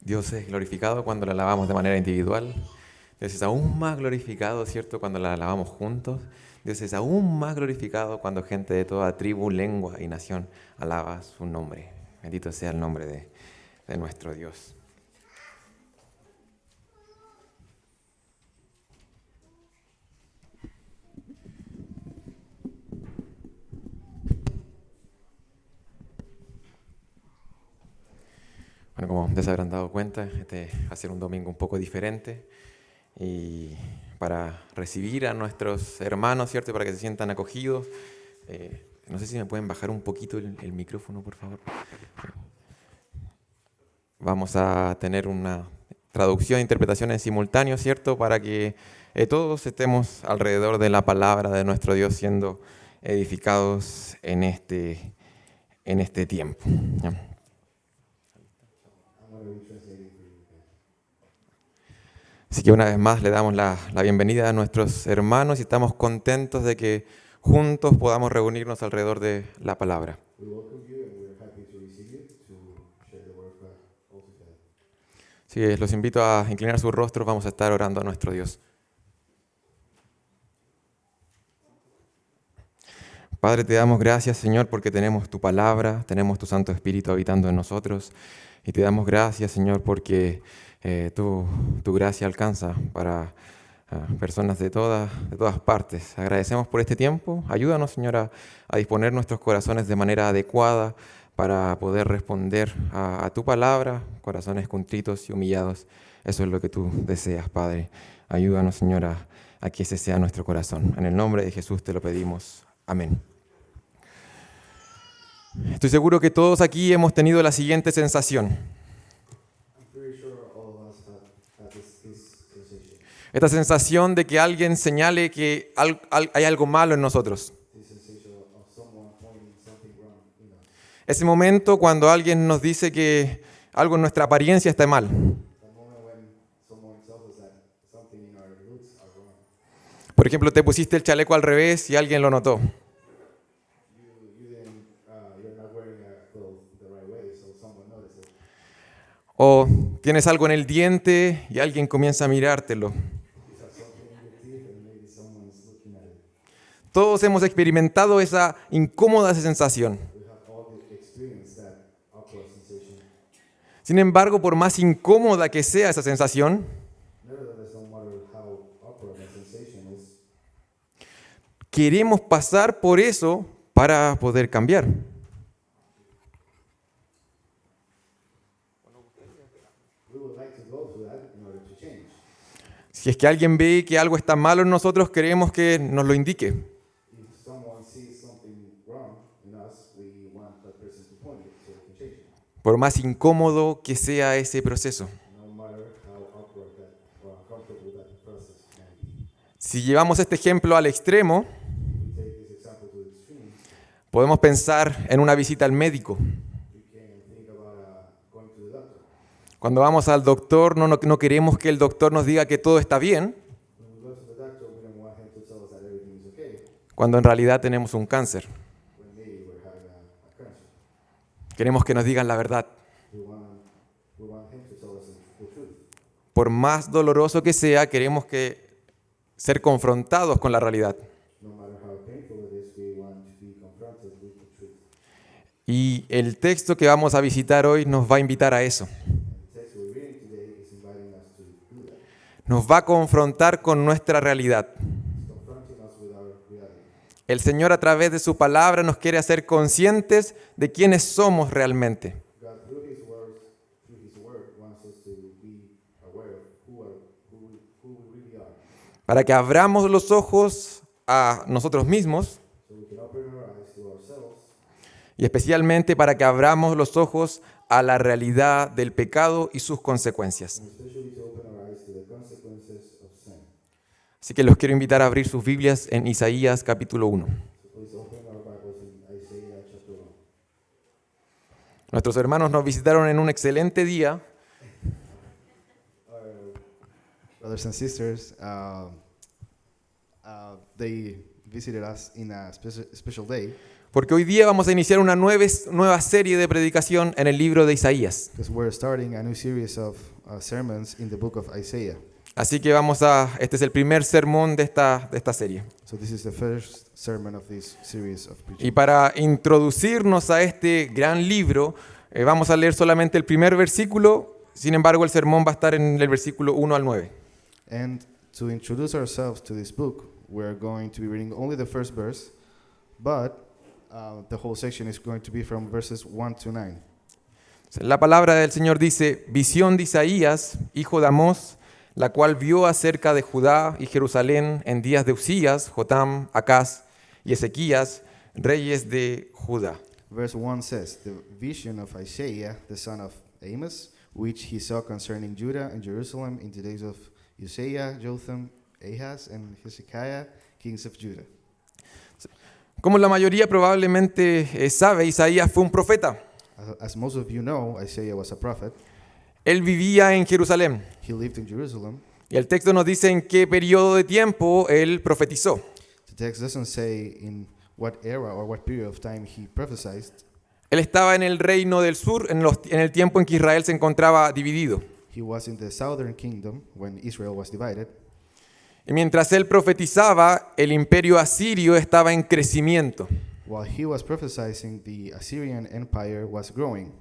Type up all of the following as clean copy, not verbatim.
Dios es glorificado cuando la alabamos de manera individual. Dios es aún más glorificado, ¿cierto?, cuando la alabamos juntos. Dios es aún más glorificado cuando gente de toda tribu, lengua y nación alaba su nombre. Bendito sea el nombre de nuestro Dios. Bueno, como ya se habrán dado cuenta, este va a ser un domingo un poco diferente y para recibir a nuestros hermanos, ¿cierto?, para que se sientan acogidos. No sé si me pueden bajar un poquito el micrófono, por favor. Vamos a tener una traducción e interpretación en simultáneo, ¿cierto?, para que todos estemos alrededor de la palabra de nuestro Dios siendo edificados en este tiempo. ¿Ya? Así que una vez más le damos la bienvenida a nuestros hermanos y estamos contentos de que juntos podamos reunirnos alrededor de la palabra. Así que los invito a inclinar sus rostros, vamos a estar orando a nuestro Dios. Padre, te damos gracias, Señor, porque tenemos tu palabra, tenemos tu Santo Espíritu habitando en nosotros. Y te damos gracias, Señor, porque tu gracia alcanza para personas de todas partes. Agradecemos por este tiempo. Ayúdanos, Señor, a disponer nuestros corazones de manera adecuada para poder responder a tu palabra, corazones contritos y humillados. Eso es lo que tú deseas, Padre. Ayúdanos, Señor, a que ese sea nuestro corazón. En el nombre de Jesús te lo pedimos. Amén. Estoy seguro que todos aquí hemos tenido la siguiente sensación. Esta sensación de que alguien señale que hay algo malo en nosotros. Ese momento cuando alguien nos dice que algo en nuestra apariencia está mal. Por ejemplo, te pusiste el chaleco al revés y alguien lo notó. O tienes algo en el diente y alguien comienza a mirártelo. Todos hemos experimentado esa incómoda sensación. Sin embargo, por más incómoda que sea esa sensación, queremos pasar por eso para poder cambiar. Si es que alguien ve que algo está malo en nosotros, queremos que nos lo indique. Por más incómodo que sea ese proceso. Si llevamos este ejemplo al extremo, podemos pensar en una visita al médico. Cuando vamos al doctor, no queremos que el doctor nos diga que todo está bien, cuando en realidad tenemos un cáncer. Queremos que nos digan la verdad. Por más doloroso que sea, queremos ser confrontados con la realidad. Y el texto que vamos a visitar hoy nos va a invitar a eso. Nos va a confrontar con nuestra realidad. El Señor a través de su palabra nos quiere hacer conscientes de quiénes somos realmente. Para que abramos los ojos a nosotros mismos y especialmente para que abramos los ojos a la realidad del pecado y sus consecuencias. Así que los quiero invitar a abrir sus Biblias en Isaías capítulo 1. Nuestros hermanos nos visitaron en un excelente día. Brothers and sisters, they visited us in a special day. Porque hoy día vamos a iniciar una nueva serie de predicación en el libro de Isaías. because we're starting a new series of sermons in the book of Isaiah. Así que este es el primer sermón de esta serie. So this is the first sermon of this series of preaching. Y para introducirnos a este gran libro, vamos a leer solamente el primer versículo. Sin embargo, el sermón va a estar en el versículo 1 al 9. And to introduce ourselves to this book, we're going to be reading only the first verse, but the whole section is going to be from verses 1 to 9. La palabra del Señor dice: visión de Isaías, hijo de Amós, la cual vio acerca de Judá y Jerusalén en días de Usías, Jotam, Acaz y Ezequías, reyes de Judá. Verse 1 says, the vision of Isaiah, the son of Amos, which he saw concerning Judah and Jerusalem in the days of Uzziah, Jotham, Ahaz, and Hezekiah, kings of Judah. Como la mayoría probablemente sabe, Isaías fue un profeta. As most of you know, Isaiah was a prophet. Él vivía en Jerusalén. He lived in Jerusalem. Y el texto nos dice en qué periodo de tiempo él profetizó. The text doesn't say in what era or what period of time he prophesied. Él estaba en el reino del sur en el tiempo en que Israel se encontraba dividido. He was in the southern kingdom when Israel was divided. Y mientras él profetizaba, el imperio asirio estaba en crecimiento. While he was prophesying, the Assyrian Empire was growing.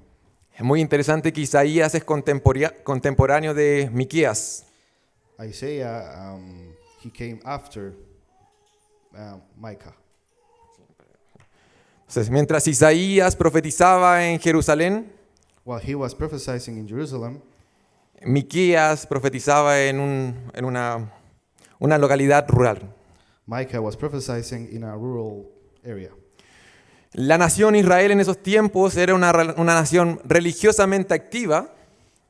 Es muy interesante que Isaías es contemporáneo de Miqueas. Isaiah, he came after Micah. Entonces, mientras Isaías profetizaba en Jerusalén, While he was prophesying in Jerusalem, Miqueas profetizaba en una localidad rural. Micah was prophesying in a rural area. La nación Israel en esos tiempos era una nación religiosamente activa,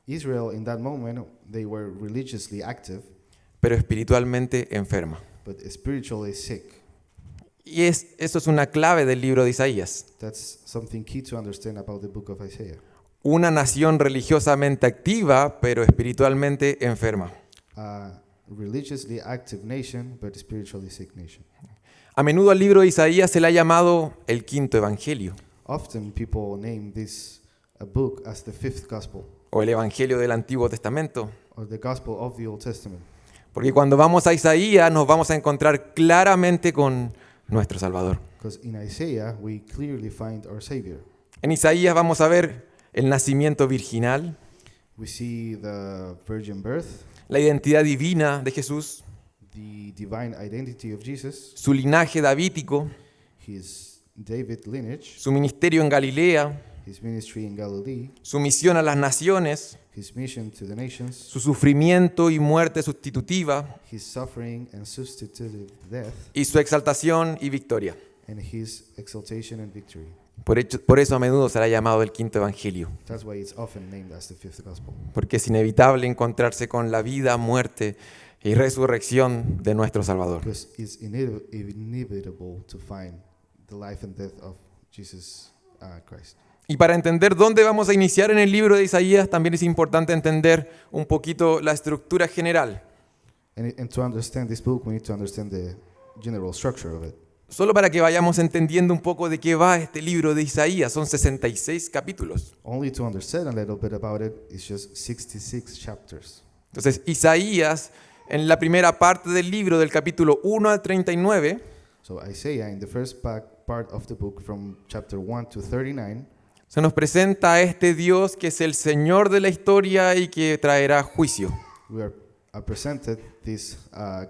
Israel, in that moment, they were religiously active, pero espiritualmente enferma. but spiritually sick. Y eso es una clave del libro de Isaías. That's something key to understand about the book of Isaiah. Una nación religiosamente activa, pero espiritualmente enferma. A religiously active nation, but spiritually sick nation. A menudo al libro de Isaías se le ha llamado el quinto evangelio, Often people name this a book as the fifth gospel, o el evangelio del Antiguo Testamento. or the gospel of the Old Testament. Porque cuando vamos a Isaías nos vamos a encontrar claramente con nuestro Salvador. Because in Isaiah, we clearly find our Savior. En Isaías vamos a ver el nacimiento virginal, We see the virgin birth, la identidad divina de Jesús, the divine identity of Jesus, su linaje davídico, his David lineage, su ministerio en Galilea, his ministry in Galilee, su misión a las naciones, his mission to the nations, su sufrimiento y muerte sustitutiva, his suffering and substitutive death, y su exaltación y victoria. and his exaltation and victory. Por eso a menudo será llamado el quinto evangelio, That's why it's often named as the fifth gospel. porque es inevitable encontrarse con la vida, muerte y resurrección de nuestro Salvador. Because it's inevitable to find the life and death of Jesus Christ. Y para entender dónde vamos a iniciar en el libro de Isaías, también es importante entender un poquito la estructura general. And to understand this book, we need to understand the general structure of it. Solo para que vayamos entendiendo un poco de qué va este libro de Isaías. Son 66 capítulos. Only to understand a little bit about it, it's just 66 chapters. Entonces, Isaías, en la primera parte del libro, del capítulo 1 al 39, So Isaiah, in the first part of the book, from chapter 1 to 39, se nos presenta a este Dios que es el Señor de la historia y que traerá juicio. we are presented this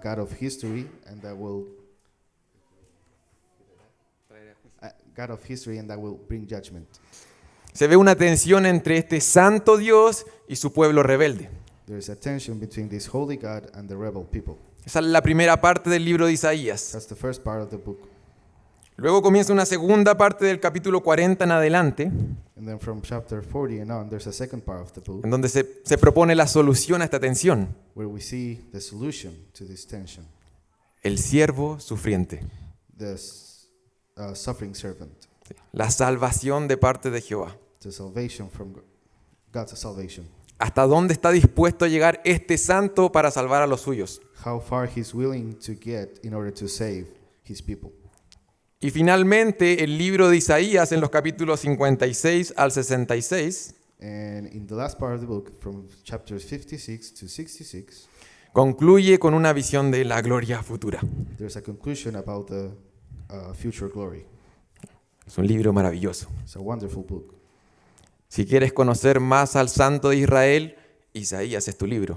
God of history, and that will God of history, and that will bring judgment. Se ve una tensión entre este santo Dios y su pueblo rebelde. There is a tension between this holy God and the rebel people. Esa es la primera parte del libro de Isaías. That's the first part of the book. Luego comienza una segunda parte del capítulo 40 en adelante, And then from chapter 40 and on, there's a second part of the book en donde se propone la solución a esta tensión. where we see the solution to this tension. El siervo sufriente. The suffering servant, La salvación de parte de Jehová. the salvation from God's salvation. ¿Hasta dónde está dispuesto a llegar este santo para salvar a los suyos? How far he's willing to get in order to save his people. Y finalmente el libro de Isaías en los capítulos 56 al 66 And in the last part of the book, from chapters 56 to 66, concluye con una visión de la gloria futura. there's a conclusion about the future glory. Es un libro maravilloso. It's a wonderful book. Si quieres conocer más al Santo de Israel, Isaías es tu libro.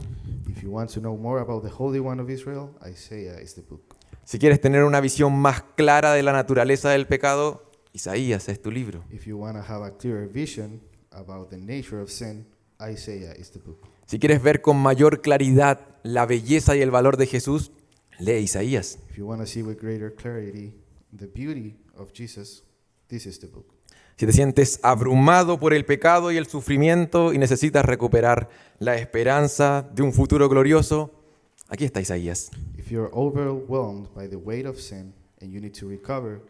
If you want to know more about the Holy One of Israel, Isaiah is the book. Si quieres tener una visión más clara de la naturaleza del pecado, Isaías es tu libro. If you want to have a clearer vision about the nature of sin, Isaiah is the book. Si quieres ver con mayor claridad la belleza y el valor de Jesús, lee Isaías. If you want to see with greater clarity the beauty of Jesus, this is the book. Si te sientes abrumado por el pecado y el sufrimiento y necesitas recuperar la esperanza de un futuro glorioso, aquí está Isaías. If you're overwhelmed by the weight of sin and you need to recover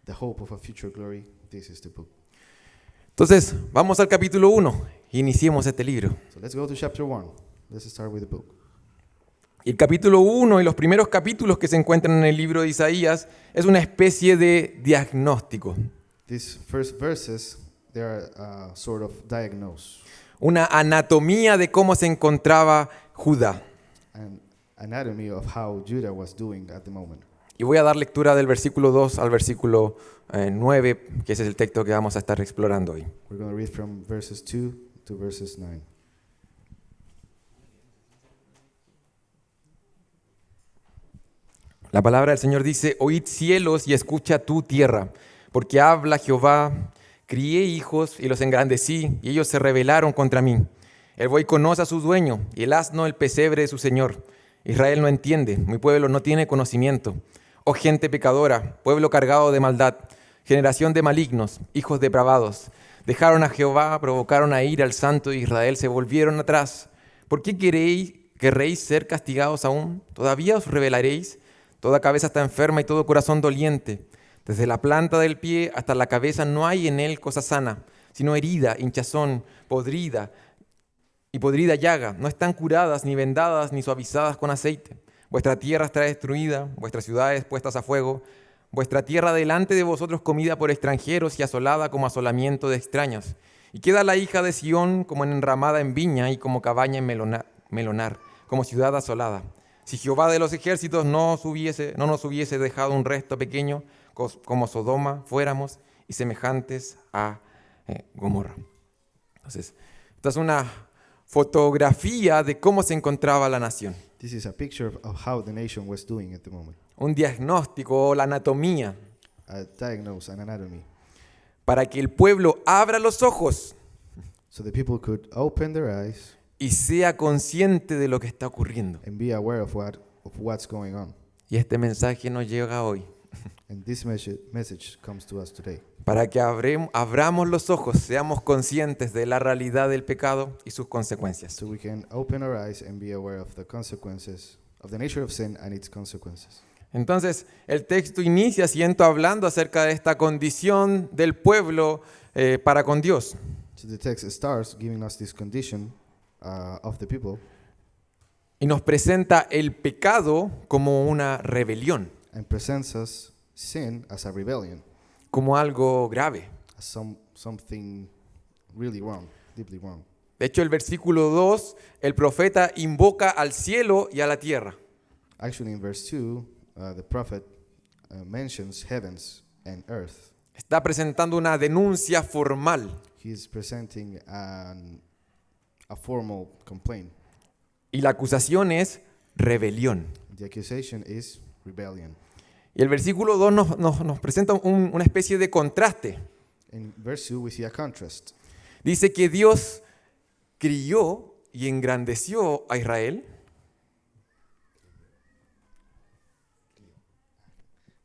the hope of a future glory, this is the book. Entonces, vamos al capítulo 1. Iniciemos este libro. So let's go to chapter 1. Let's start with the book. El capítulo 1 y los primeros capítulos que se encuentran en el libro de Isaías es una especie de diagnóstico, These first verses, they are sort of diagnose, una anatomía de cómo se encontraba Judá. an anatomy of how Judah was doing at the moment. Y voy a dar lectura del versículo 2 al versículo 9, que ese es el texto que vamos a estar explorando hoy. We're going to read from verses 2 to verses 9. La palabra del Señor dice: oíd cielos y escucha tú tierra, porque habla Jehová, crié hijos y los engrandecí, y ellos se rebelaron contra mí. El buey conoce a su dueño, y el asno el pesebre de su señor. Israel no entiende, mi pueblo no tiene conocimiento. Oh gente pecadora, pueblo cargado de maldad, generación de malignos, hijos depravados. Dejaron a Jehová, provocaron a ira al Santo de Israel, se volvieron atrás. ¿Por qué querréis ser castigados aún? ¿Todavía os rebelaréis? Toda cabeza está enferma y todo corazón doliente. Desde la planta del pie hasta la cabeza no hay en él cosa sana, sino herida, hinchazón, podrida llaga. No están curadas, ni vendadas, ni suavizadas con aceite. Vuestra tierra está destruida, vuestras ciudades puestas a fuego. Vuestra tierra delante de vosotros comida por extranjeros y asolada como asolamiento de extraños. Y queda la hija de Sión como enramada en viña y como cabaña en melonar, como ciudad asolada. Si Jehová de los ejércitos no nos hubiese dejado un resto pequeño, como Sodoma fuéramos y semejantes a Gomorra. Entonces, esta es una fotografía de cómo se encontraba la nación. This is a picture of how the nation was doing at the moment. Un diagnóstico o la anatomía A diagnose, an anatomy. para que el pueblo abra los ojos So the people could open their eyes y sea consciente de lo que está ocurriendo. and be aware of what's going on. Y este mensaje nos llega hoy And this message comes to us today. para que abramos los ojos, seamos conscientes de la realidad del pecado y sus consecuencias. So we can open our eyes and be aware of the consequences, of the nature of sin and its consequences. Entonces, el texto inicia hablando acerca de esta condición del pueblo para con Dios. So the text starts giving us this condition of the people Y nos presenta el pecado como una rebelión, and presents us sin as a rebellion, como algo grave. as something really wrong, deeply wrong. De hecho, el versículo 2, el profeta invoca al cielo y a la tierra. Actually, in verse 2, the prophet mentions heavens and earth. Está presentando una denuncia formal. He's presenting a formal complaint. Y la acusación es rebelión. The accusation is rebellion. Y el versículo 2 nos presenta una especie de contraste. In verse 2, we see a contrast. Dice que Dios crió y engrandeció a Israel.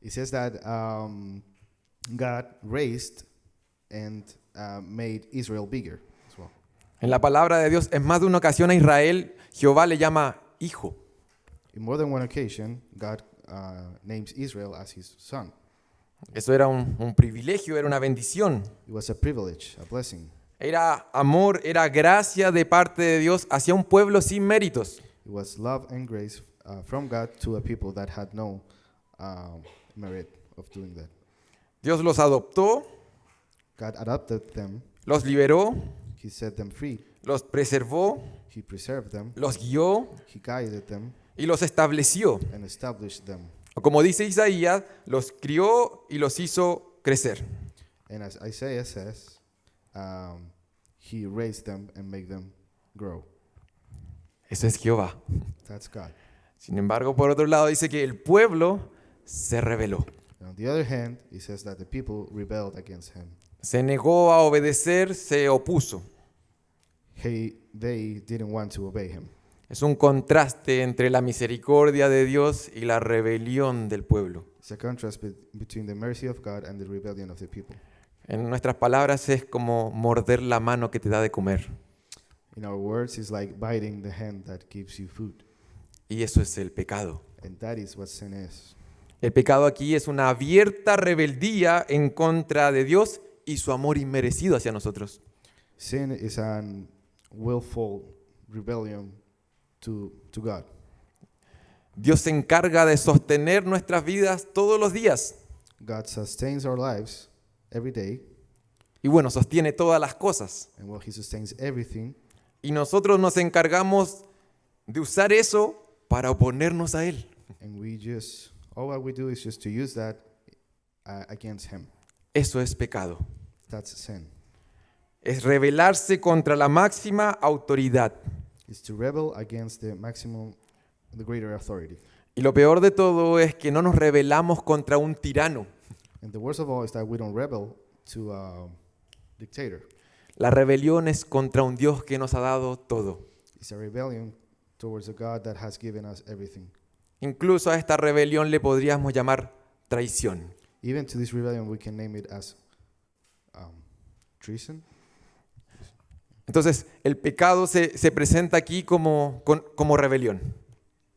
It says that God raised and made Israel bigger as well. En la palabra de Dios, en más de una ocasión a Israel, Jehová le llama hijo. In more than one occasion, God names Israel as his son. Eso era un privilegio, era una bendición. It was a privilege, a blessing. Era amor, era gracia de parte de Dios hacia un pueblo sin méritos. It was love and grace from God to a people that had no merit of doing that. Dios los adoptó, God adopted them. los liberó, He set them free. los preservó, He preserved them. los guió He guided them y los estableció. and established them. O como dice Isaías, los crió y los hizo crecer. And as Isaiah says, he raised them and made them grow. Eso es Jehová. That's God. Sin embargo, por otro lado, dice que el pueblo se rebeló. And on the other hand, he says that the people rebelled against him. Se negó a obedecer, se opuso. They didn't want to obey him. Es un contraste entre la misericordia de Dios y la rebelión del pueblo. It's a contrast between the mercy of God and the rebellion of the people. En nuestras palabras es como morder la mano que te da de comer. In our words, it's like biting the hand that gives you food. Y eso es el pecado. And that is what sin is. El pecado aquí es una abierta rebeldía en contra de Dios y su amor inmerecido hacia nosotros. Sin is an willful rebellion to God. Dios se encarga de sostener nuestras vidas todos los días. God sustains our lives every day, Y bueno, sostiene todas las cosas. and while he sustains everything, Y nosotros nos encargamos de usar eso para oponernos a Él. and all what we do is just to use that against him. Eso es pecado. That's sin. Es rebelarse contra la máxima autoridad. It's to rebel against the greater authority. Y lo peor de todo es que no nos rebelamos contra un tirano. And the worst of all is that we don't rebel to a dictator. La rebelión es contra un Dios que nos ha dado todo. It's a rebellion towards a God that has given us everything. Incluso a esta rebelión le podríamos llamar traición. Even to this rebellion, we can name it as treason. Entonces, el pecado se presenta aquí como rebelión.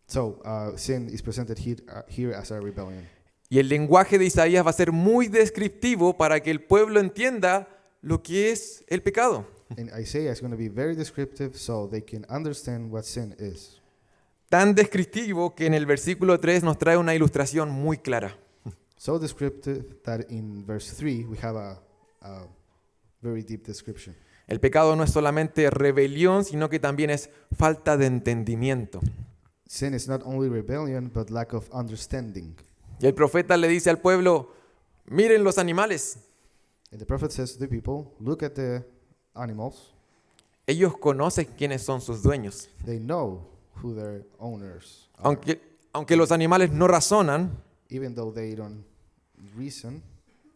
So, sin is presented here as a rebellion. Y el lenguaje de Isaías va a ser muy descriptivo para que el pueblo entienda lo que es el pecado. And Isaiah is going to be very descriptive so they can understand what sin is. Tan descriptivo que en el versículo 3 nos trae una ilustración muy clara. So descriptive that in verse 3 we have a very deep description. El pecado no es solamente rebelión, sino que también es falta de entendimiento. Sin is not only rebellion, but lack of understanding. Y el profeta le dice al pueblo, miren los animales. And the prophet says to the people, look at the animals. Ellos conocen quiénes son sus dueños. They know who their owners are. Aunque los animales no razonan, Even though they don't reason,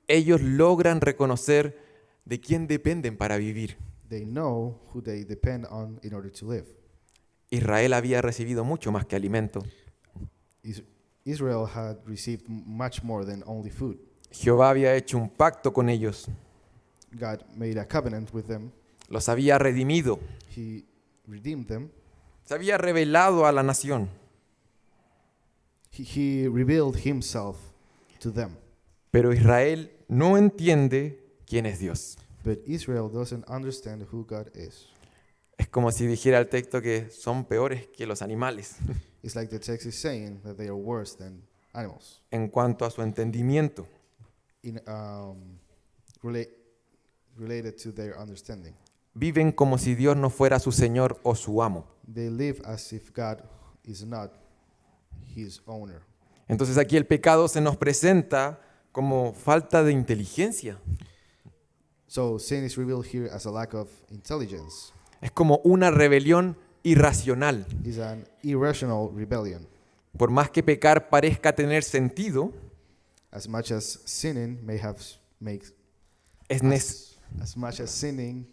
ellos logran reconocer de quién dependen para vivir. they know who they depend on in order to live. Israel había recibido mucho más que alimento. Israel had received much more than only food. Jehová había hecho un pacto con ellos. God made a covenant with them. Los había redimido. He redeemed them. Se había revelado a la nación. He revealed himself to them. Pero Israel no entiende quién es Dios. But Israel doesn't understand who God is. Es como si dijera el texto que son peores que los animales It's like the text is saying that they are worse than animals en cuanto a su entendimiento. in related to their understanding. Viven como si Dios no fuera su Señor o su amo. They live as if God is not his owner. Entonces aquí el pecado se nos presenta como falta de inteligencia. So sin is revealed here as a lack of intelligence. Es como una rebelión irracional. It's an irrational rebellion. Por más que pecar parezca tener sentido, As much as sinning as much as sinning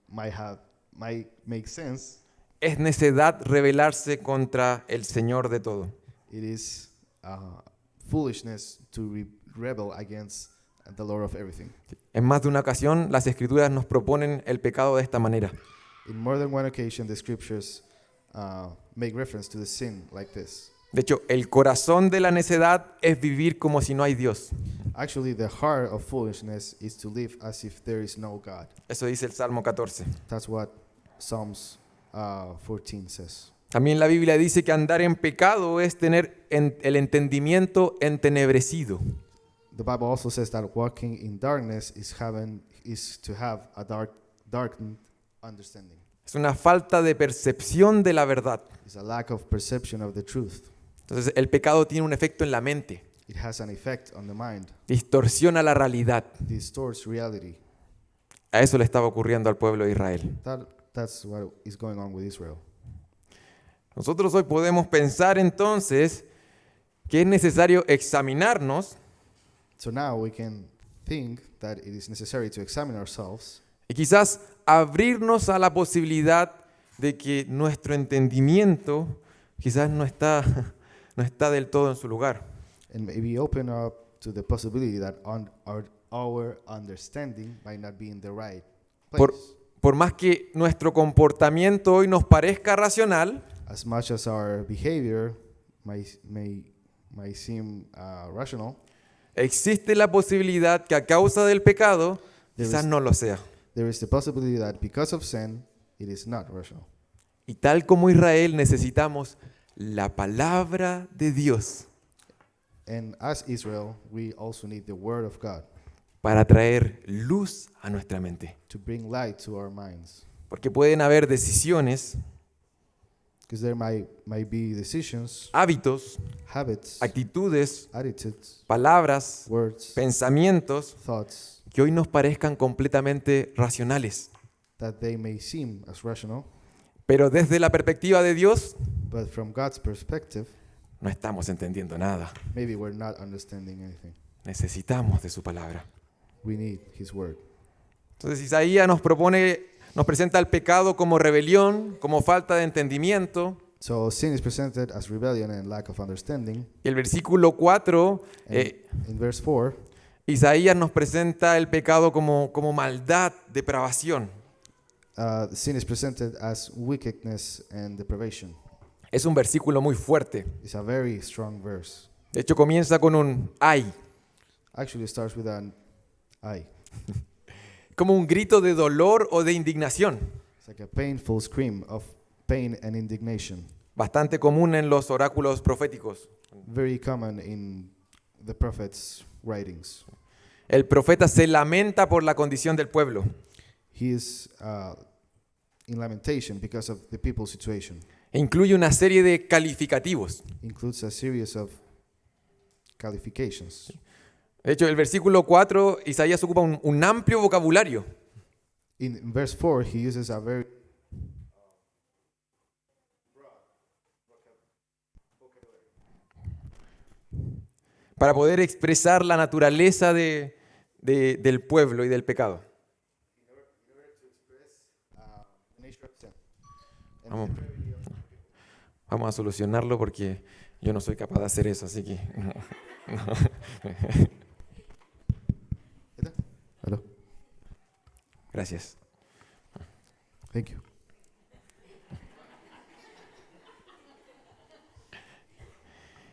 might make sense, es necedad rebelarse contra el Señor de todo. it is foolishness to rebel against the Lord of everything. En más de una ocasión, las Escrituras nos proponen el pecado de esta manera. In more than one occasion, the scriptures make reference to the sin like this. De hecho, el corazón de la necedad es vivir como si no hay Dios. Actually, the heart of foolishness is to live as if there is no God. Eso dice el Salmo 14. That's what Psalms 14 says. También la Biblia dice que andar en pecado es tener el entendimiento entenebrecido. The Bible also says that walking in darkness is to have a darkened understanding. Es una falta de percepción de la verdad. It's a lack of perception of the truth. Entonces el pecado tiene un efecto en la mente, It has an effect on the mind, distorsiona la realidad. distorts reality. A eso le estaba ocurriendo al pueblo de Israel. That's what is going on with Israel. Nosotros hoy podemos pensar entonces que es necesario examinarnos So now we can think that it is necessary to examine ourselves y quizás abrirnos a la posibilidad de que nuestro entendimiento quizás no está del todo en su lugar. and maybe open up to the possibility that our understanding might not be in the right place. Por más que nuestro comportamiento hoy nos parezca racional, As much as our behavior might seem rational, existe la posibilidad que a causa del pecado quizás no lo sea. there is the possibility that because of sin, it is not rational. Y tal como Israel necesitamos la palabra de Dios And as Israel, we also need the word of God para traer luz a nuestra mente. to bring light to our minds. Porque pueden haber decisiones, Because there might be decisions, hábitos, habits, actitudes, attitudes, palabras, words, pensamientos thoughts que hoy nos parezcan completamente racionales. that they may seem as rational, Pero desde la perspectiva de Dios, but from God's perspective, no estamos entendiendo nada. maybe we're not understanding anything. Necesitamos de su palabra. We need His word. Entonces Isaías nos presenta el pecado como rebelión, como falta de entendimiento. So sin is presented as rebellion and lack of understanding. Y el versículo 4, And in verse 4, Isaías nos presenta el pecado como maldad, depravación. sin is presented as wickedness and deprivation. Es un versículo muy fuerte. It's a very strong verse. De hecho, comienza con un ay, Actually, it starts with an I. como un grito de dolor o de indignación, It's like a painful scream of pain and indignation. bastante común en los oráculos proféticos. Very common in the prophet's writings. El profeta se lamenta por la condición del pueblo. He is in lamentation because of the people's situation. E incluye una serie de calificativos. Includes a series of qualifications. De hecho, el versículo 4, Isaías ocupa un amplio vocabulario. In verse 4, he uses a very para poder expresar la naturaleza del pueblo y del pecado. Vamos a solucionarlo porque yo no soy capaz de hacer eso, así que... Hello. Gracias. Thank you.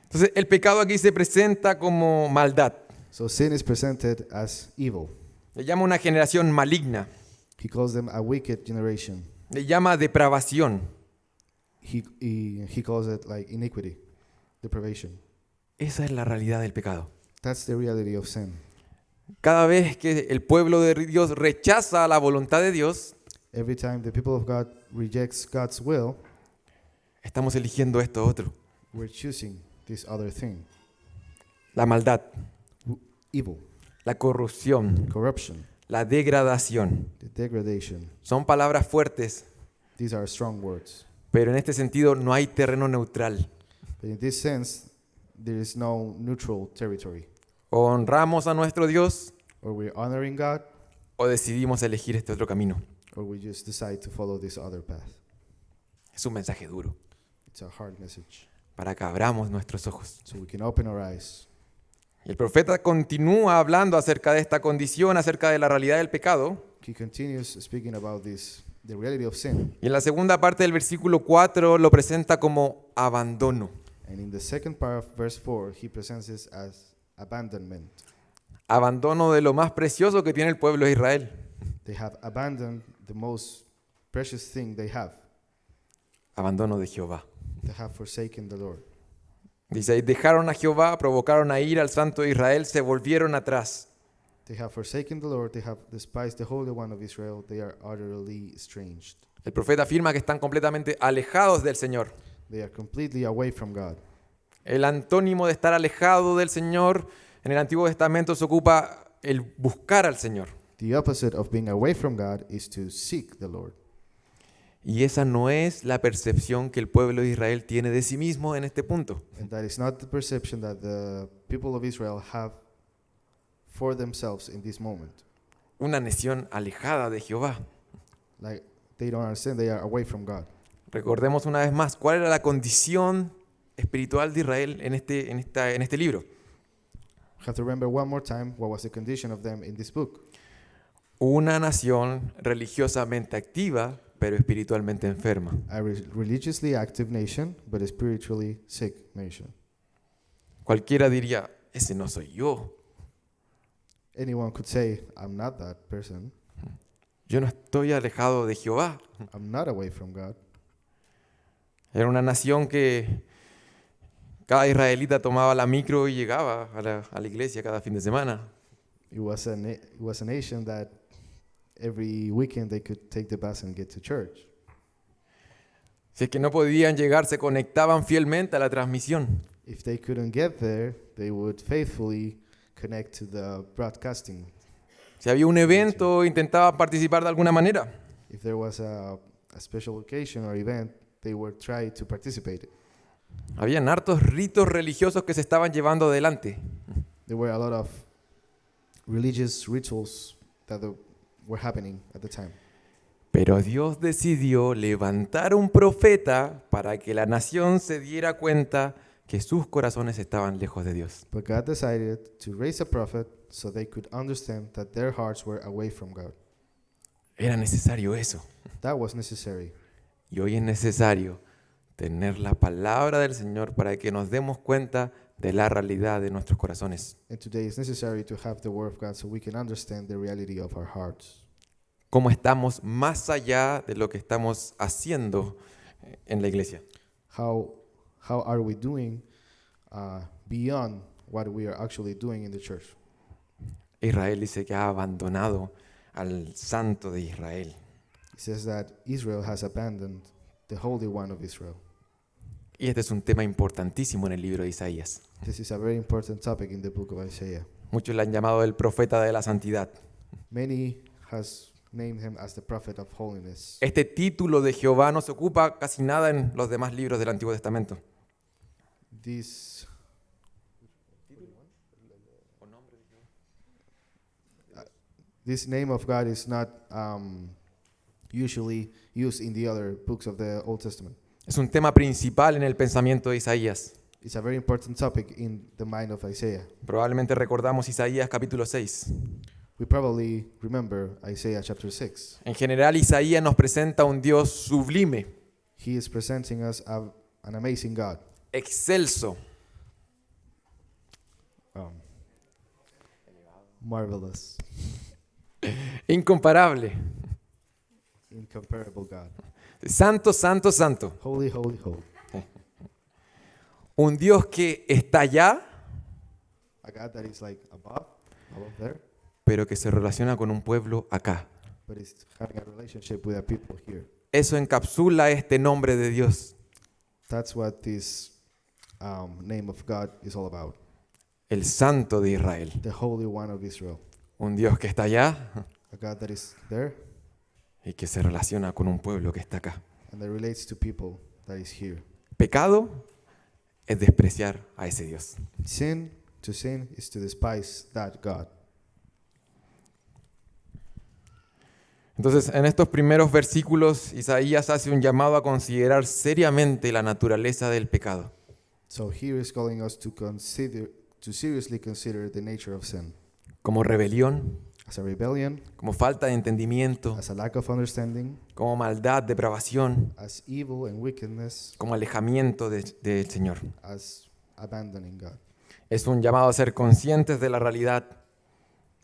Entonces, el pecado aquí se presenta como maldad. So sin is presented as evil. Le llama una generación maligna. He calls them a wicked generation. Le llama depravación. He calls it like iniquity, deprivation. Esa es la realidad del pecado. That's the reality of sin. Cada vez que el pueblo de Dios rechaza la voluntad de Dios, Every time the people of God rejects God's will, estamos eligiendo esto otro. we're choosing this other thing. La maldad, Evil, la corrupción, corruption, la degradación. the degradation. Son palabras fuertes, These are strong words. pero en este sentido no hay terreno neutral. But in this sense, there is no neutral territory. O honramos a nuestro Dios Or we're honoring God, o decidimos elegir este otro camino. or we just decide to follow this other path. Es un mensaje duro It's a hard message. para que abramos nuestros ojos. So we can open our eyes. Y el profeta continúa hablando acerca de esta condición, acerca de la realidad del pecado. He continues speaking about this, the reality of sin. Y en la segunda parte del versículo 4 lo presenta como abandono. And in the second part of verse 4, he presents this as abandonment. Abandono de lo más precioso que tiene el pueblo de Israel. They have abandoned the most precious thing they have. Abandono de Jehová. They have forsaken the Lord. Dice ahí, dejaron a Jehová, provocaron a ira al Santo de Israel, se volvieron atrás. They have forsaken the Lord, they have despised the Holy One of Israel, they are utterly estranged. El profeta afirma que están completamente alejados del Señor. They are completely away from God. El antónimo de estar alejado del Señor en el Antiguo Testamento se ocupa el buscar al Señor. The opposite of being away from God is to seek the Lord. Y esa no es la percepción que el pueblo de Israel tiene de sí mismo en este punto. And that is not the perception that the people of Israel have for themselves in this moment. Una nación alejada de Jehová. Like, they don't understand, they are away from God. Recordemos una vez más cuál era la condición espiritual de Israel en este libro. We have to remember one more time what was the condition of them in this book. Una nación religiosamente activa, pero espiritualmente enferma. A religiously active nation, but a spiritually sick nation. Cualquiera diría, ese no soy yo. Anyone could say, I'm not that person. Yo no estoy alejado de Jehová. I'm not away from God. Era una nación que cada israelita tomaba la micro y llegaba a la iglesia cada fin de semana. It was a nation that every weekend they could take the bus and get to church. Si es que no podían llegar, se conectaban fielmente a la transmisión. If they couldn't get there, they would faithfully connect to the broadcasting. Si había un evento, intentaban participar de alguna manera. If there was a special occasion or event, they would try to participate. Habían hartos ritos religiosos que se estaban llevando adelante. There were a lot of religious rituals that were happening at the time. Pero Dios decidió levantar un profeta para que la nación se diera cuenta que sus corazones estaban lejos de Dios. But God decided to raise a prophet so they could understand that their hearts were away from God. Era necesario eso. That was necessary. Y hoy es necesario tener la palabra del Señor para que nos demos cuenta de la realidad de nuestros corazones. And today it's necessary to have the word of God so we can understand the reality of our hearts. Cómo estamos más allá de lo que estamos haciendo en la iglesia. How are we doing beyond what we are actually doing in the church? Israel dice que ha abandonado al Santo de Israel. It says that Israel has abandoned the Holy One of Israel. Y este es un tema importantísimo en el libro de Isaías. This is a very important topic in the book of Isaiah. Muchos le han llamado el profeta de la santidad. Many has named him as the prophet of holiness. Este título de Jehová no se ocupa casi nada en los demás libros del Antiguo Testamento. This name of God is not usually used in the other books of the Old Testament. Es un tema principal en el pensamiento de Isaías. It's a very important topic in the mind of Isaiah. Probablemente recordamos Isaías capítulo 6. We probably remember Isaiah chapter 6. En general, Isaías nos presenta un Dios sublime, He is presenting us an amazing God. excelso, Marvelous, incomparable, incomparable God. santo, santo, santo. Holy, holy, holy. Un Dios que está allá, A God that is like above there, pero que se relaciona con un pueblo acá. but is having a relationship with the people here. Eso encapsula este nombre de Dios. That's what this name of God is all about. El Santo de Israel. The Holy One of Israel. Un Dios que está allá A God that is there y que se relaciona con un pueblo que está acá. and that relates to people that is here. Pecado es despreciar a ese Dios. To sin is to despise that God. Entonces, en estos primeros versículos, Isaías hace un llamado a considerar seriamente la naturaleza del pecado. So here is calling us to seriously consider the nature of sin Como rebelión, as a rebellion, como falta de entendimiento, as a lack of understanding, como maldad, depravación, as evil and wickedness, como alejamiento del Señor. as abandoning God. Es un llamado a ser conscientes de la realidad.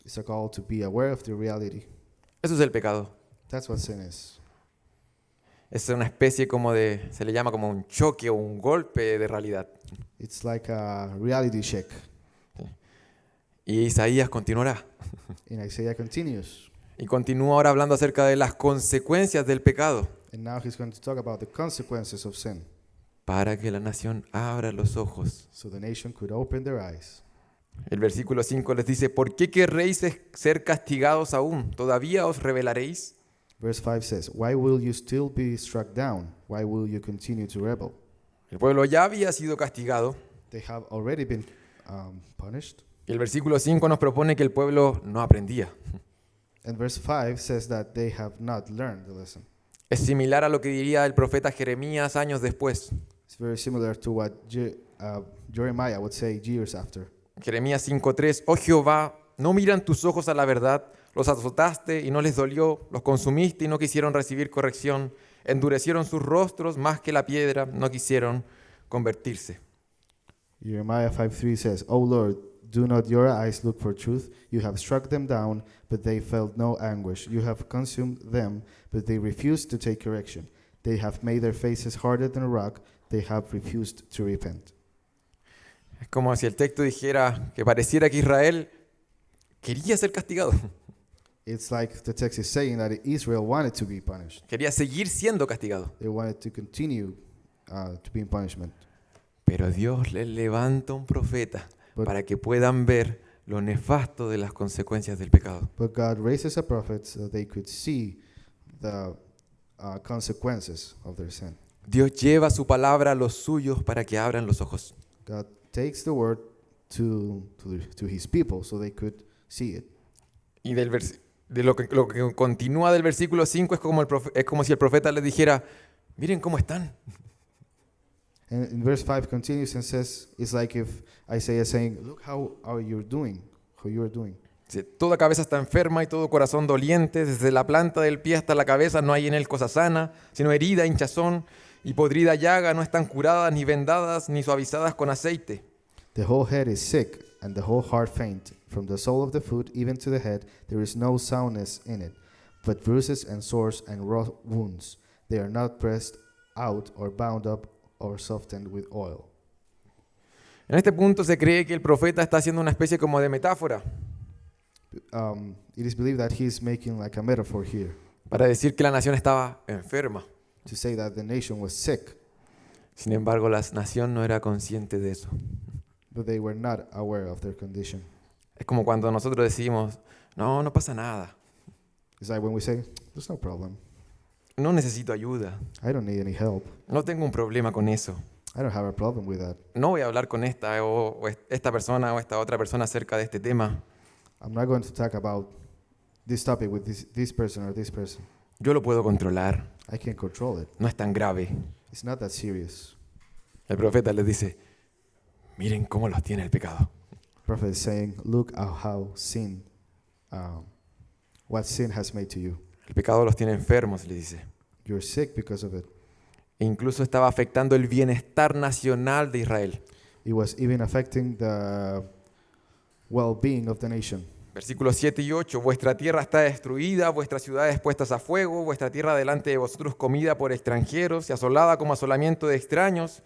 It's a call to be aware of the reality. Eso es el pecado. That's what sin is. Es una especie como de, se le llama como un choque o un golpe de realidad. It's like a reality check. Y Isaías continuará. And Isaiah continues. Y continúa ahora hablando acerca de las consecuencias del pecado. And now he's going to talk about the consequences of sin. Para que la nación abra los ojos. So the nation could open their eyes. El versículo 5 les dice, ¿por qué querréis ser castigados aún? ¿Todavía os rebelaréis? Verse 5 says, why will you still be struck down? Why will you continue to rebel? El pueblo ya había sido castigado. They have already been punished. Y el versículo 5 nos propone que el pueblo no aprendía. And verse 5 says that they have not learned the lesson. Es similar a lo que diría el profeta Jeremías años después. It's very similar to what Jeremiah would say years after. Jeremías 5:3, oh Jehová, no miran tus ojos a la verdad, los azotaste y no les dolió, los consumiste y no quisieron recibir corrección, endurecieron sus rostros más que la piedra, no quisieron convertirse. Jeremiah 5:3 says, O Lord, do not your eyes look for truth? You have struck them down, but they felt no anguish. You have consumed them, but they refused to take correction. They have made their faces harder than a rock. They have refused to repent. Es como si el texto dijera que pareciera que Israel quería ser castigado, It's like the text is saying that Israel wanted to be punished. quería seguir siendo castigado. They wanted to continue to be in punishment. Pero Dios les levanta un profeta But- para que puedan ver lo nefasto de las consecuencias del pecado. But God raises a prophet so they could see the consequences of their sin. Dios lleva su palabra a los suyos para que abran los ojos. God takes the word to his people so they could see it. Y de lo que continúa del versículo 5 es como si el profeta les dijera, miren cómo están. And in verse 5 continues and says, it's like if Isaiah is saying, look how you are doing. Dice, toda cabeza está enferma y todo corazón doliente, desde la planta del pie hasta la cabeza no hay en él cosa sana, sino herida, hinchazón y podrida llaga, no están curadas, ni vendadas, ni suavizadas con aceite. The whole head is sick and the whole heart faint. From the sole of the foot even to the head, there is no soundness in it, but bruises and sores and raw wounds. They are not pressed out or bound up or softened with oil. En este punto se cree que el profeta está haciendo una especie como de metáfora It is believed that he is making like a metaphor here para decir que la nación estaba enferma. to say that the nation was sick, Sin embargo, la nación no era consciente de eso. but they were not aware of their condition. Es como cuando nosotros decimos, no pasa nada, It's like when we say, there's no problem. no necesito ayuda, I don't need any help. no tengo un problema con eso. I don't have a problem with that. No voy a hablar con esta esta persona o esta otra persona acerca de este tema. I'm not going to talk about this topic with this person or this person. Yo lo puedo controlar, I can't control it. no es tan grave. It's not that serious. El profeta les dice, miren cómo los tiene el pecado. Prophet is saying, look at how sin, what sin has made to you. El pecado los tiene enfermos, le dice. You're sick because of it. E incluso estaba afectando el bienestar nacional de Israel. It was even affecting the well-being of the nation. Versículos 7 y 8, vuestra tierra está destruida, vuestras ciudades puestas a fuego, vuestra tierra delante de vosotros comida por extranjeros y asolada como asolamiento de extraños,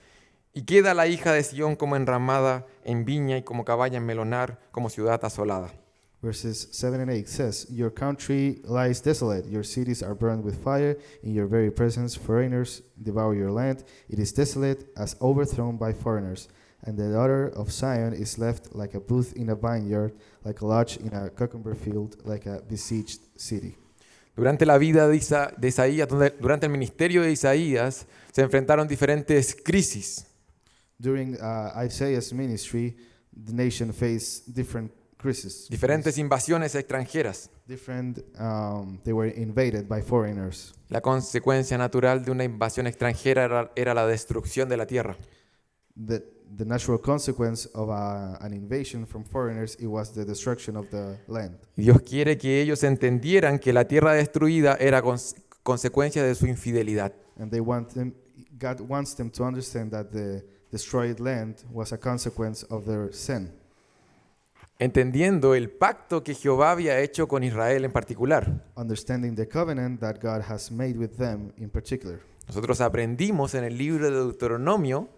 y queda la hija de Sión como enramada en viña y como caballa en melonar, como ciudad asolada. Verses 7 and 8 says, Your country lies desolate, your cities are burned with fire, in your very presence foreigners devour your land. It is desolate as overthrown by foreigners, and the daughter of Zion is left like a booth in a vineyard, like a lodge in a cucumber field, like a besieged city. Durante la vida de Isaías, durante el ministerio de Isaías, se enfrentaron diferentes crisis. During Isaiah's ministry, the nation faced different crises. Diferentes invasiones extranjeras. They were invaded by foreigners. La consecuencia natural de una invasión extranjera era la destrucción de la tierra. The natural consequence of an invasion from foreigners, it was the destruction of the land. Y Dios quiere que ellos entendieran que la tierra destruida era consecuencia de su infidelidad. And God wants them to understand that the destroyed land was a consequence of their sin. Entendiendo el pacto que Jehová había hecho con Israel en particular. Understanding the covenant that God has made with them in particular. Nosotros aprendimos en el libro de Deuteronomio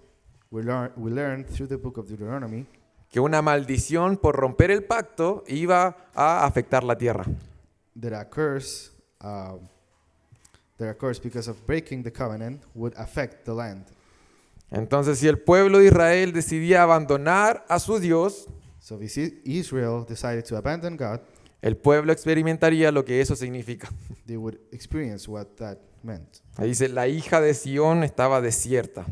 We learn through the book of Deuteronomy que una maldición por romper el pacto iba a afectar la tierra. that a curse, because of breaking the covenant would affect the land. Entonces, si el pueblo de Israel decidía abandonar a su Dios, So if Israel decided to abandon God, el pueblo experimentaría lo que eso significa. they would experience what that meant. Ahí dice, la hija de Sión estaba desierta.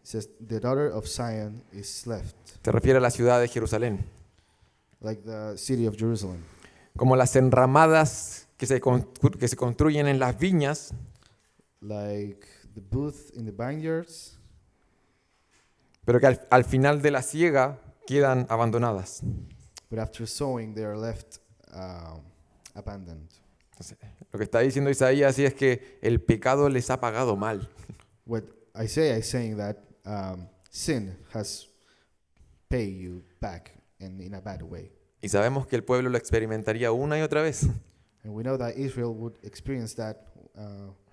It says, the daughter of Zion is left, Se refiere a la ciudad de Jerusalén. like the city of Jerusalem. Como las enramadas que se construyen en las viñas, Like the booth in the vineyards, pero que al final de la siega quedan abandonadas. but after sowing, they are left abandoned. Entonces, lo que está diciendo Isaías sí es que el pecado les ha pagado mal. What Isaiah is saying that sin has paid you back in a bad way. Y sabemos que el pueblo lo experimentaría una y otra vez. And we know that Israel would experience that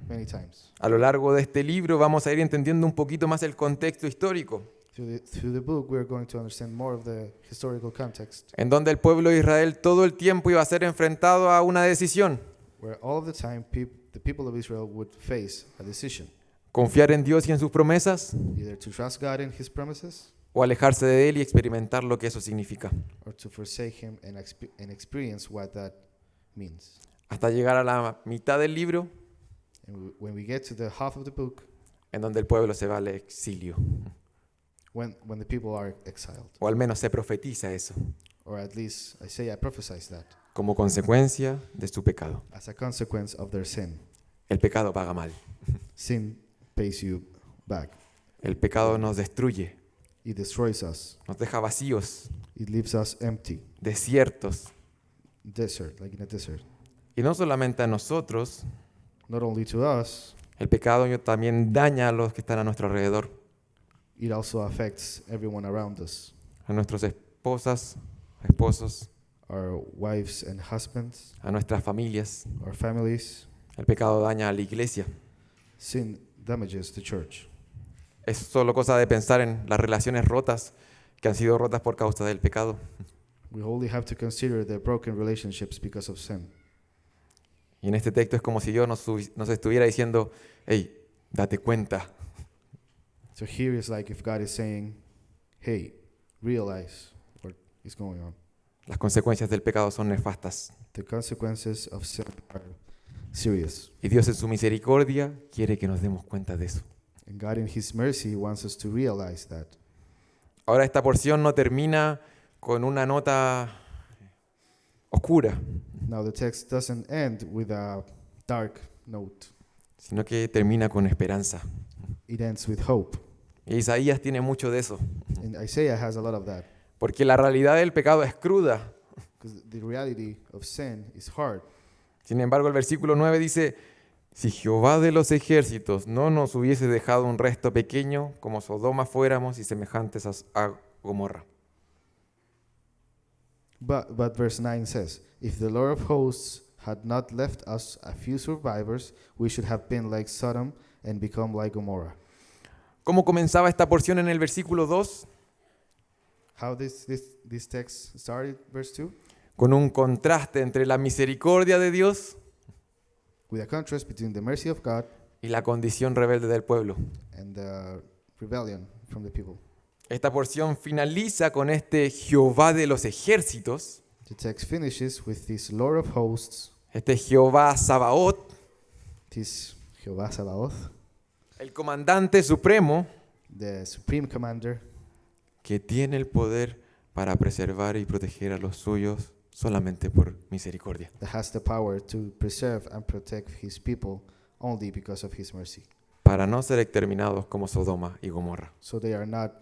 many times. A lo largo de este libro vamos a ir entendiendo un poquito más el contexto histórico, Through the book, we're going to understand more of the historical context, en donde el pueblo de Israel todo el tiempo iba a ser enfrentado a una decisión: where all of the time the people of Israel would face a decision, confiar en Dios y en sus promesas, either to trust God and His promises, o alejarse de Él y experimentar lo que eso significa, or to forsake Him and experience what that means. hasta llegar a la mitad del libro, And when we get to the half of the book, en donde el pueblo se va al exilio, when the people are exiled, o al menos se profetiza eso, or at least Isaiah prophesies that, como consecuencia de su pecado. as a consequence of their sin. El pecado paga mal, Sin pays you back. el pecado nos destruye, It destroys us. nos deja vacíos, It leaves us empty, desiertos, like in a desert. y no solamente a nosotros. Not only to us, El pecado también daña a los que están a nuestro alrededor, it also affects everyone around us, a nuestras esposas, esposos, our wives and husbands, a nuestras familias. our families. El pecado daña a la iglesia. Sin damages the church. Es solo cosa de pensar en las relaciones rotas que han sido rotas por causa del pecado. We only have to consider the broken relationships because of sin. Y en este texto es como si Dios nos estuviera diciendo, hey, date cuenta, So here is like if God is saying, hey, realize what is going on. las consecuencias del pecado son nefastas. The consequences of sin are serious. Y Dios en su misericordia quiere que nos demos cuenta de eso. And God in His mercy wants us to realize that. Ahora esta porción no termina con una nota oscura, Now the text doesn't end with a dark note. sino que termina con esperanza. It ends with hope. Y Isaías tiene mucho de eso, And Isaiah has a lot of that. porque la realidad del pecado es cruda. Because the reality of sin is hard. Sin embargo, el versículo 9 dice, si Jehová de los ejércitos no nos hubiese dejado un resto pequeño, como Sodoma fuéramos y semejantes a Gomorra. But verse 9 says, if the Lord of hosts had not left us a few survivors, we should have been like Sodom and become like Gomorrah. ¿Cómo comenzaba esta porción en el versículo 2? How this text started, verse 2? Con un contraste entre la misericordia de Dios With a contrast between the mercy of God y la condición rebelde del pueblo. and the rebellion from the people. Esta porción finaliza con este Jehová de los ejércitos, The text finishes with this Lord of hosts, este Jehová Sabaoth, this Jehovah Sabaoth, el comandante supremo, the supreme commander, que tiene el poder para preservar y proteger a los suyos solamente por misericordia. that has the power to preserve and protect his people only because of his mercy. Para no ser exterminados como Sodoma y Gomorra. So they are not,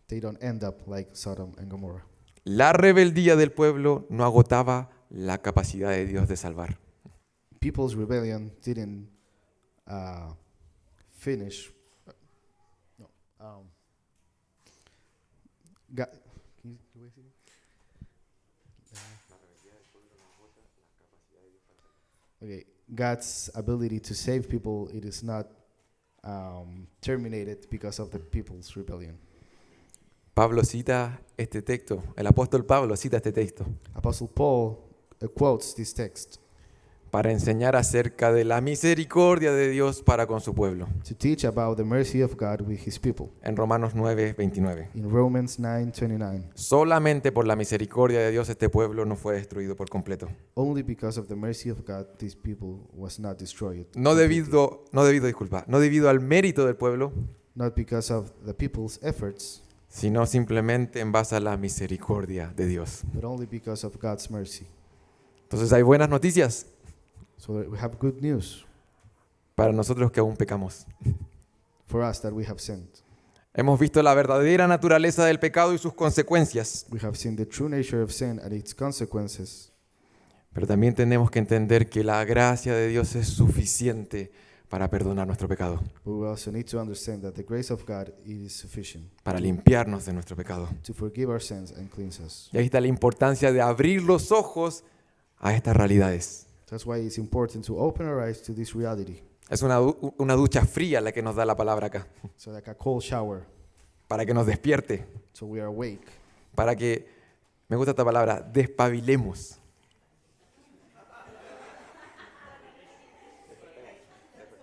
they don't end up like Sodom and Gomorrah. La rebeldía del pueblo no agotaba la capacidad de Dios de salvar. People's rebellion didn't finish. God, can you wait a second? Okay, God's ability to save people, it is not terminated because of the people's rebellion. Pablo cita este texto, el apóstol Pablo cita este texto Apostle Paul quotes this text para enseñar acerca de la misericordia de Dios para con su pueblo. to teach about the mercy of God with his people. En Romanos 9:29. In Romans 9:29, Solamente por la misericordia de Dios este pueblo no fue destruido por completo. only because of the mercy of God this people was not destroyed. No debido al mérito del pueblo, Not because of the people's efforts, sino simplemente en base a la misericordia de Dios. but only because of God's mercy. Entonces hay buenas noticias So we have good news para nosotros que aún pecamos. for us that we have sinned. Hemos visto la verdadera naturaleza del pecado y sus consecuencias, We have seen the true nature of sin and its consequences. pero también tenemos que entender que la gracia de Dios es suficiente para perdonar nuestro pecado, But we also need to understand that the grace of God is sufficient para limpiarnos de nuestro pecado. to forgive our sins and cleanse us. Y ahí está la importancia de abrir los ojos a estas realidades. That's why it's important to open our eyes to this reality. Es una ducha fría la que nos da la palabra acá, So like a cold shower, para que nos despierte, so we are awake. para que, me gusta esta palabra, despabilemos.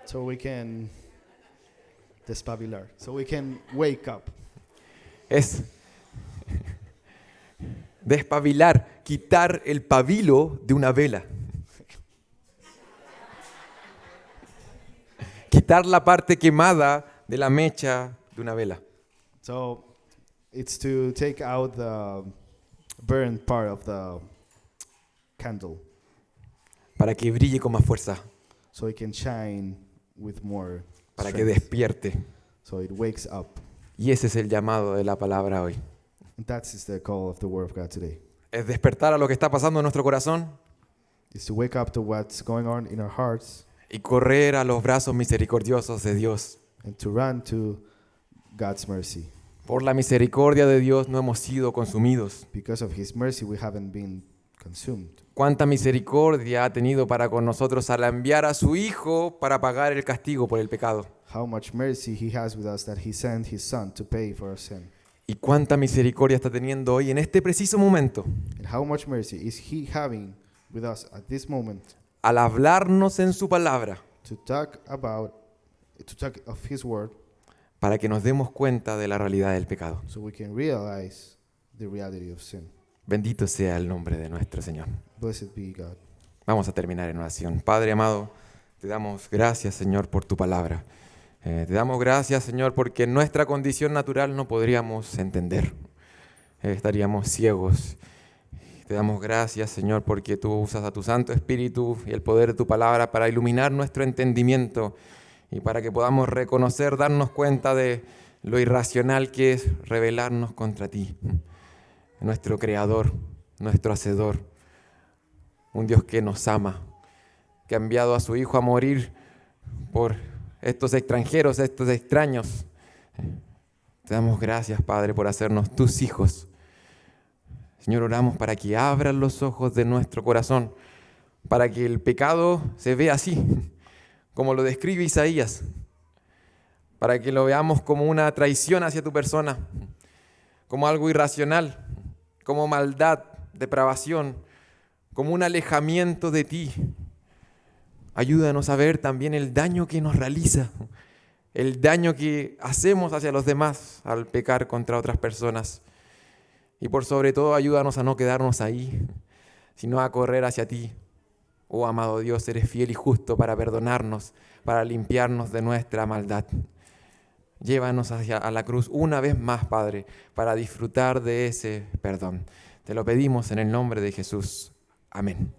So we can despabilar. So we can wake up. Es despabilar, quitar el pabilo de una vela. Quitar la parte quemada de la mecha de una vela. So it's to take out the burned part of the candle Para que brille con más fuerza, so it can shine with more para que strength. despierte. So it wakes up. Y ese es el llamado de la palabra hoy. And that's the call of the word of God today. Es despertar a lo que está pasando en nuestro corazón Is to wake up to what's going on in our hearts y correr a los brazos misericordiosos de Dios. and to run to God's mercy. Por la misericordia de Dios no hemos sido consumidos. Because of his mercy we haven't been consumed. Cuánta misericordia ha tenido para con nosotros al enviar a su Hijo para pagar el castigo por el pecado. How much mercy he has with us that he sent his son to pay for our sin. Y cuánta misericordia está teniendo hoy en este preciso momento And how much mercy is he having with us at this moment al hablarnos en su palabra to talk of his word para que nos demos cuenta de la realidad del pecado. so we can realize the reality of sin. Bendito sea el nombre de nuestro Señor. Blessed be God. Vamos a terminar en oración. Padre amado, te damos gracias, Señor, por tu palabra. Te damos gracias, Señor, porque en nuestra condición natural no podríamos entender. Estaríamos ciegos. Te damos gracias, Señor, porque tú usas a tu Santo Espíritu y el poder de tu palabra para iluminar nuestro entendimiento y para que podamos reconocer, darnos cuenta de lo irracional que es rebelarnos contra ti, nuestro Creador, nuestro Hacedor, un Dios que nos ama, que ha enviado a su Hijo a morir por estos extranjeros, estos extraños. Te damos gracias, Padre, por hacernos tus hijos. Señor, oramos para que abran los ojos de nuestro corazón, para que el pecado se vea así, como lo describe Isaías, para que lo veamos como una traición hacia tu persona, como algo irracional, como maldad, depravación, como un alejamiento de ti. Ayúdanos a ver también el daño que nos realiza, el daño que hacemos hacia los demás al pecar contra otras personas. Y por sobre todo, ayúdanos a no quedarnos ahí, sino a correr hacia ti. Oh, amado Dios, eres fiel y justo para perdonarnos, para limpiarnos de nuestra maldad. Llévanos a la cruz una vez más, Padre, para disfrutar de ese perdón. Te lo pedimos en el nombre de Jesús. Amén.